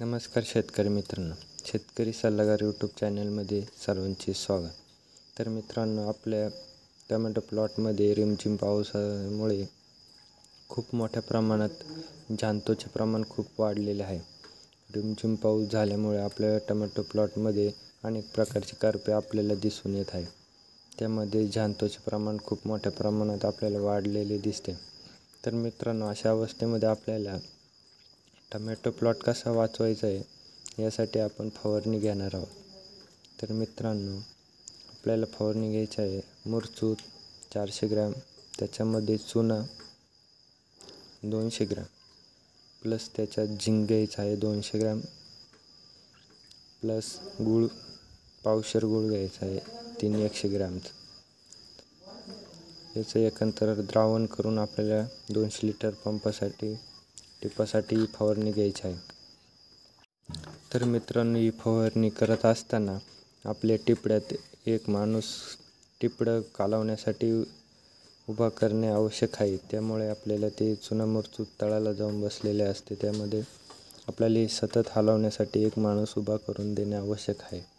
नमस्कार शेतकरी मित्रांनो, शेतकरी सल्लागार यूट्यूब चॅनलमध्ये सर्वांचे स्वागत. तर मित्रांनो, आपल्या टोमॅटो प्लॉटमध्ये रिमझिम पावसामुळे खूप मोठ्या प्रमाणात जांतोचे प्रमाण खूप वाढलेले आहे. रिमझिम पाऊस झाल्यामुळे आपल्या टोमॅटो प्लॉटमध्ये अनेक प्रकारचे करपे आपल्याला दिसून येत आहे. त्यामध्ये जांतोचे प्रमाण खूप मोठ्या प्रमाणात आपल्याला वाढलेले दिसते. तर मित्रांनो, अशा अवस्थेमध्ये आपल्याला टोमॅटो प्लॉट कसा वाचवायचा आहे यासाठी आपण फवारणी घेणार आहोत. तर मित्रांनो, आपल्याला फवारणी घ्यायची आहे मुरचूत 400 ग्रॅम, त्याच्यामध्ये चुना 200 ग्रॅम प्लस त्याच्यात झिंक घ्यायचा आहे 200 ग्रॅम प्लस गूळ, पावशेर गूळ घ्यायचा आहे 100 ग्रॅमचं. याचं एकंदर द्रावण करून आपल्याला 200 लिटर टिपासाठी फवारणी घ्यायची आहे. तर मित्रांनो, ही फवारणी करत असताना आपल्या टिपड्यात एक माणूस टिपडं कालवण्यासाठी उभा करणे आवश्यक आहे. त्यामुळे आपल्याला ते चुना मुरचूत तळाला जाऊन बसलेले असते, त्यामध्ये आपल्याला सतत हलवण्यासाठी एक माणूस उभा करून देणे आवश्यक आहे.